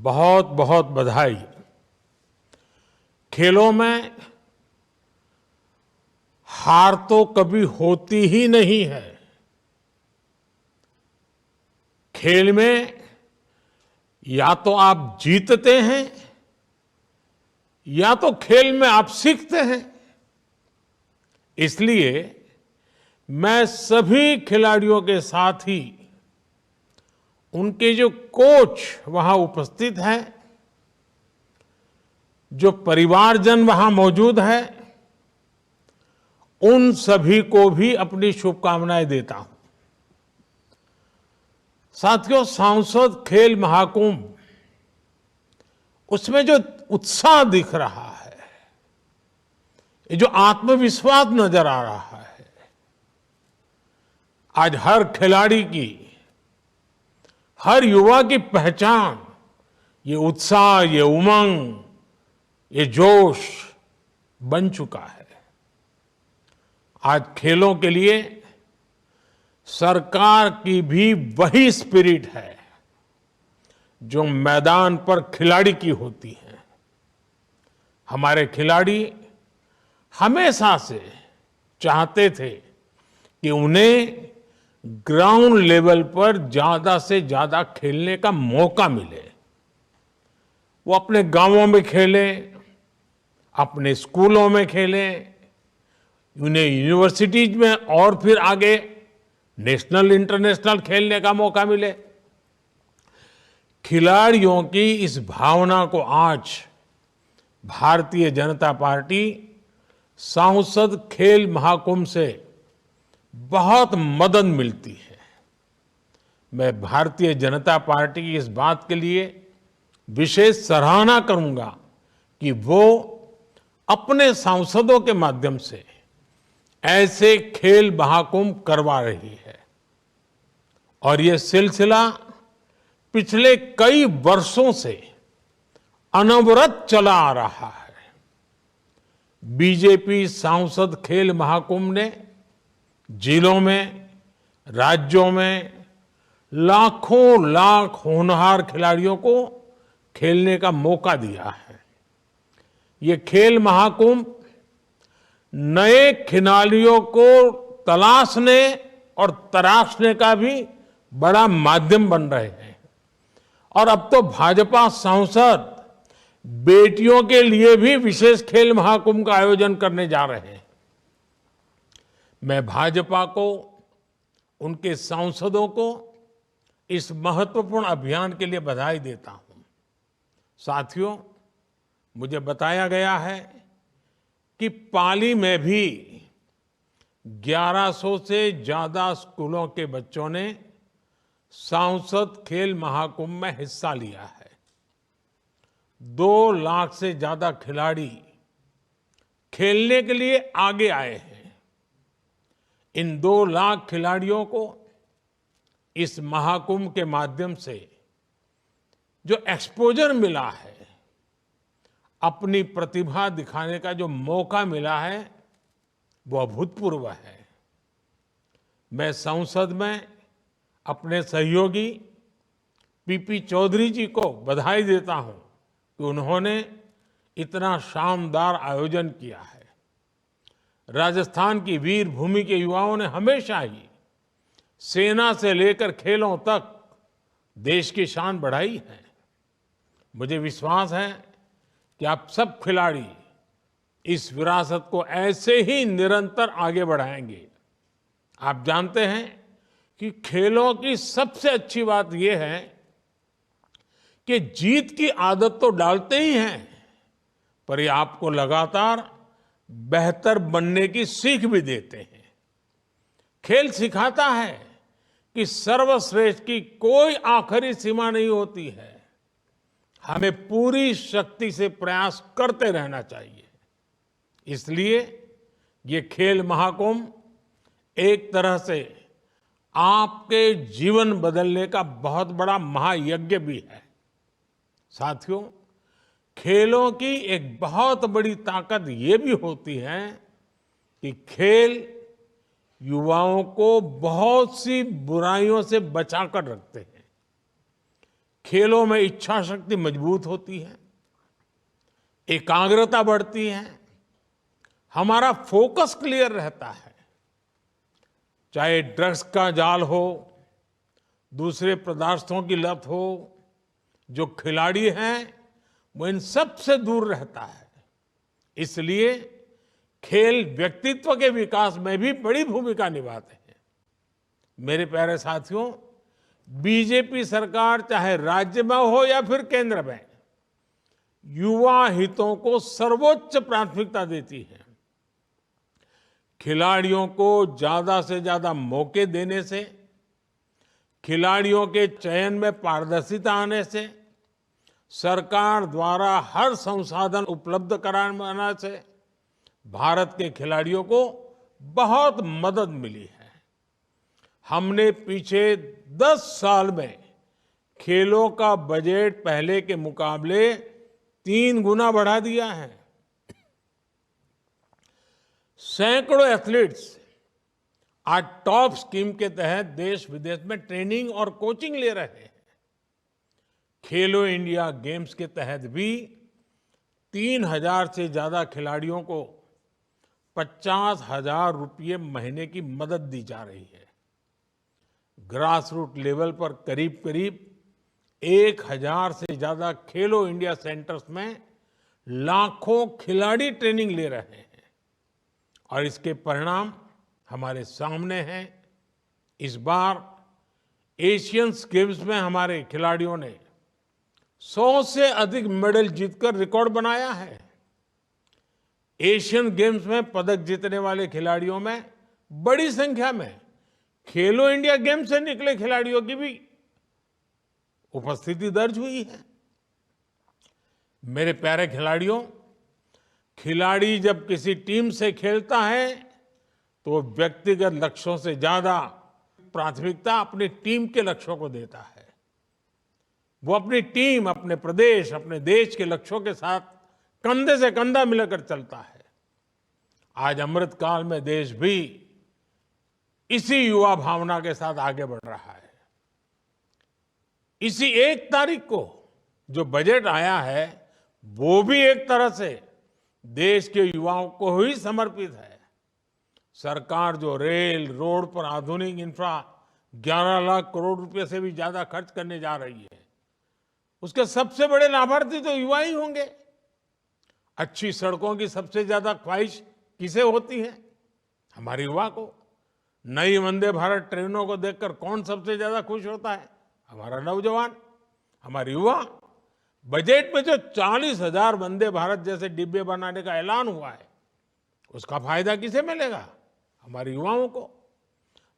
बहुत बहुत बधाई। खेलों में हार तो कभी होती ही नहीं है। खेल में या तो आप जीतते हैं या तो खेल में आप सीखते हैं। इसलिए मैं सभी खिलाड़ियों के साथ ही उनके जो कोच वहां उपस्थित हैं, जो परिवारजन वहां मौजूद है, उन सभी को भी अपनी शुभकामनाएं देता हूं। साथियों, सांसद खेल महाकुंभ, उसमें जो उत्साह दिख रहा है, ये जो आत्मविश्वास नजर आ रहा है, आज हर खिलाड़ी की, हर युवा की पहचान ये उत्साह, ये उमंग, ये जोश बन चुका है। आज खेलों के लिए सरकार की भी वही स्पिरिट है जो मैदान पर खिलाड़ी की होती है। हमारे खिलाड़ी हमेशा से चाहते थे कि उन्हें ग्राउंड लेवल पर ज्यादा से ज्यादा खेलने का मौका मिले। वो अपने गांवों में खेले, अपने स्कूलों में खेले, उन्हें यूनिवर्सिटीज में और फिर आगे नेशनल इंटरनेशनल खेलने का मौका मिले। खिलाड़ियों की इस भावना को आज भारतीय जनता पार्टी सांसद खेल महाकुंभ से बहुत मदद मिलती है। मैं भारतीय जनता पार्टी की इस बात के लिए विशेष सराहना करूंगा कि वो अपने सांसदों के माध्यम से ऐसे खेल महाकुंभ करवा रही है। और ये सिलसिला पिछले कई वर्षों से अनवरत चला आ रहा है। बीजेपी सांसद खेल महाकुंभ ने जिलों में, राज्यों में लाखों लाख होनहार खिलाड़ियों को खेलने का मौका दिया है। ये खेल महाकुंभ नए खिलाड़ियों को तलाशने और तराशने का भी बड़ा माध्यम बन रहे हैं। और अब तो भाजपा सांसद बेटियों के लिए भी विशेष खेल महाकुंभ का आयोजन करने जा रहे हैं। मैं भाजपा को, उनके सांसदों को इस महत्वपूर्ण अभियान के लिए बधाई देता हूं। साथियों, मुझे बताया गया है कि पाली में भी 1100 से ज्यादा स्कूलों के बच्चों ने सांसद खेल महाकुंभ में हिस्सा लिया है। 2 लाख से ज्यादा खिलाड़ी खेलने के लिए आगे आए हैं। इन 2 लाख खिलाड़ियों को इस महाकुंभ के माध्यम से जो एक्सपोजर मिला है, अपनी प्रतिभा दिखाने का जो मौका मिला है, वो अभूतपूर्व है। मैं संसद में अपने सहयोगी पीपी चौधरी जी को बधाई देता हूं कि उन्होंने इतना शानदार आयोजन किया है। राजस्थान की वीर भूमि के युवाओं ने हमेशा ही सेना से लेकर खेलों तक देश की शान बढ़ाई है। मुझे विश्वास है कि आप सब खिलाड़ी इस विरासत को ऐसे ही निरंतर आगे बढ़ाएंगे। आप जानते हैं कि खेलों की सबसे अच्छी बात यह है कि जीत की आदत तो डालते ही हैं, पर ये आपको लगातार बेहतर बनने की सीख भी देते हैं। खेल सिखाता है कि सर्वश्रेष्ठ की कोई आखिरी सीमा नहीं होती है। हमें पूरी शक्ति से प्रयास करते रहना चाहिए। इसलिए ये खेल महाकुंभ एक तरह से आपके जीवन बदलने का बहुत बड़ा महायज्ञ भी है। साथियों, खेलों की एक बहुत बड़ी ताकत ये भी होती है कि खेल युवाओं को बहुत सी बुराइयों से बचाकर रखते हैं। खेलों में इच्छा शक्ति मजबूत होती है, एकाग्रता बढ़ती है, हमारा फोकस क्लियर रहता है। चाहे ड्रग्स का जाल हो, दूसरे पदार्थों की लत हो, जो खिलाड़ी हैं वो इन सब से दूर रहता है। इसलिए खेल व्यक्तित्व के विकास में भी बड़ी भूमिका निभाते हैं। मेरे प्यारे साथियों, बीजेपी सरकार चाहे राज्य में हो या फिर केंद्र में, युवा हितों को सर्वोच्च प्राथमिकता देती है। खिलाड़ियों को ज्यादा से ज्यादा मौके देने से, खिलाड़ियों के चयन में पारदर्शिता आने से, सरकार द्वारा हर संसाधन उपलब्ध कराने से भारत के खिलाड़ियों को बहुत मदद मिली है। हमने पीछे 10 साल में खेलों का बजट पहले के मुकाबले 3 गुना बढ़ा दिया है। सैकड़ों एथलीट्स आज टॉप स्कीम के तहत देश विदेश में ट्रेनिंग और कोचिंग ले रहे हैं। खेलो इंडिया गेम्स के तहत भी 3,000 से ज्यादा खिलाड़ियों को 50,000 रुपये महीने की मदद दी जा रही है। ग्रास रूट लेवल पर करीब करीब 1,000 से ज्यादा खेलो इंडिया सेंटर्स में लाखों खिलाड़ी ट्रेनिंग ले रहे हैं और इसके परिणाम हमारे सामने हैं। इस बार एशियन गेम्स में हमारे खिलाड़ियों ने 100 से अधिक मेडल जीतकर रिकॉर्ड बनाया है। एशियन गेम्स में पदक जीतने वाले खिलाड़ियों में बड़ी संख्या में खेलो इंडिया गेम्स से निकले खिलाड़ियों की भी उपस्थिति दर्ज हुई है। मेरे प्यारे खिलाड़ियों, खिलाड़ी जब किसी टीम से खेलता है तो व्यक्तिगत लक्ष्यों से ज्यादा प्राथमिकता अपनी टीम के लक्ष्यों को देता है। वो अपनी टीम, अपने प्रदेश, अपने देश के लक्ष्यों के साथ कंधे से कंधा मिलाकर चलता है। आज अमृत काल में देश भी इसी युवा भावना के साथ आगे बढ़ रहा है। इसी 1 तारीख को जो बजट आया है वो भी एक तरह से देश के युवाओं को ही समर्पित है। सरकार जो रेल, रोड पर आधुनिक इंफ्रा 11 लाख करोड़ रुपए से भी ज्यादा खर्च करने जा रही है, उसके सबसे बड़े लाभार्थी तो युवा ही होंगे। अच्छी सड़कों की सबसे ज्यादा ख्वाहिश किसे होती है? हमारे युवा को। नई वंदे भारत ट्रेनों को देखकर कौन सबसे ज्यादा खुश होता है? हमारा नौजवान, हमारे युवा। बजट में जो 40,000 वंदे भारत जैसे डिब्बे बनाने का ऐलान हुआ है, उसका फायदा किसे मिलेगा? हमारे युवाओं को।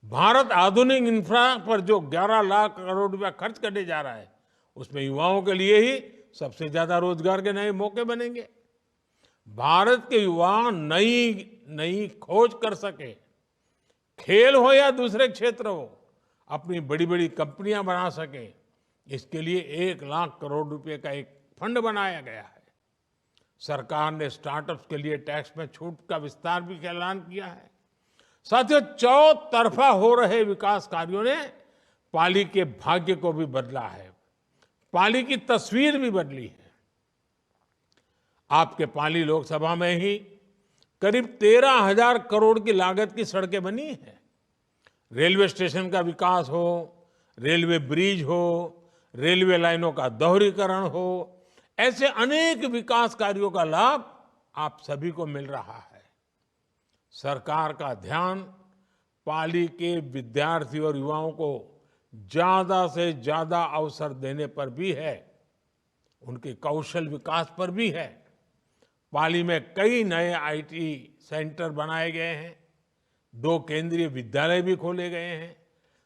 भारत आधुनिक इंफ्रा पर जो 11 लाख करोड़ रुपया खर्च करने जा रहा है, उसमें युवाओं के लिए ही सबसे ज्यादा रोजगार के नए मौके बनेंगे। भारत के युवा नई खोज कर सके, खेल हो या दूसरे क्षेत्र हो, अपनी बड़ी बड़ी कंपनियां बना सके, इसके लिए 1 लाख करोड़ रुपए का एक फंड बनाया गया है। सरकार ने स्टार्टअप्स के लिए टैक्स में छूट का विस्तार भी ऐलान किया है। साथियों, चौतरफा हो रहे विकास कार्यों ने पाली के भाग्य को भी बदला है, पाली की तस्वीर भी बदली है। आपके पाली लोकसभा में ही करीब 13,000 करोड़ की लागत की सड़कें बनी है। रेलवे स्टेशन का विकास हो, रेलवे ब्रिज हो, रेलवे लाइनों का दोहरीकरण हो, ऐसे अनेक विकास कार्यों का लाभ आप सभी को मिल रहा है। सरकार का ध्यान पाली के विद्यार्थी और युवाओं को ज्यादा से ज्यादा अवसर देने पर भी है, उनके कौशल विकास पर भी है। पाली में कई नए आईटी सेंटर बनाए गए हैं, 2 केंद्रीय विद्यालय भी खोले गए हैं।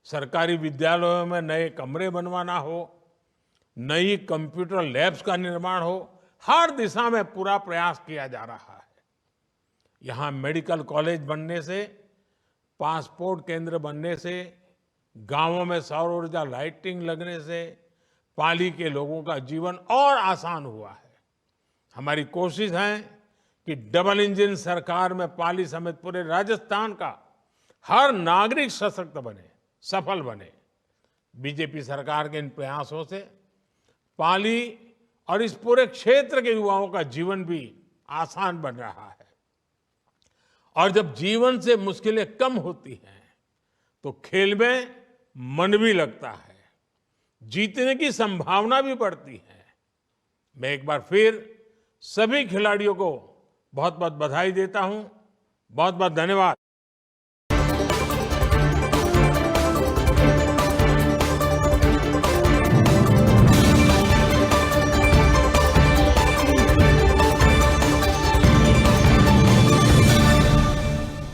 सरकारी विद्यालयों में नए कमरे बनवाना हो, नई कंप्यूटर लैब्स का निर्माण हो, हर दिशा में पूरा प्रयास किया जा रहा है। यहाँ मेडिकल कॉलेज बनने से, पासपोर्ट केंद्र बनने से, गांवों में सौर ऊर्जा लाइटिंग लगने से पाली के लोगों का जीवन और आसान हुआ है। हमारी कोशिश है कि डबल इंजन सरकार में पाली समेत पूरे राजस्थान का हर नागरिक सशक्त बने, सफल बने। बीजेपी सरकार के इन प्रयासों से पाली और इस पूरे क्षेत्र के युवाओं का जीवन भी आसान बन रहा है। और जब जीवन से मुश्किलें कम होती हैं तो खेल में मन भी लगता है, जीतने की संभावना भी बढ़ती है। मैं एक बार फिर सभी खिलाड़ियों को बहुत बहुत बधाई देता हूं। बहुत बहुत धन्यवाद।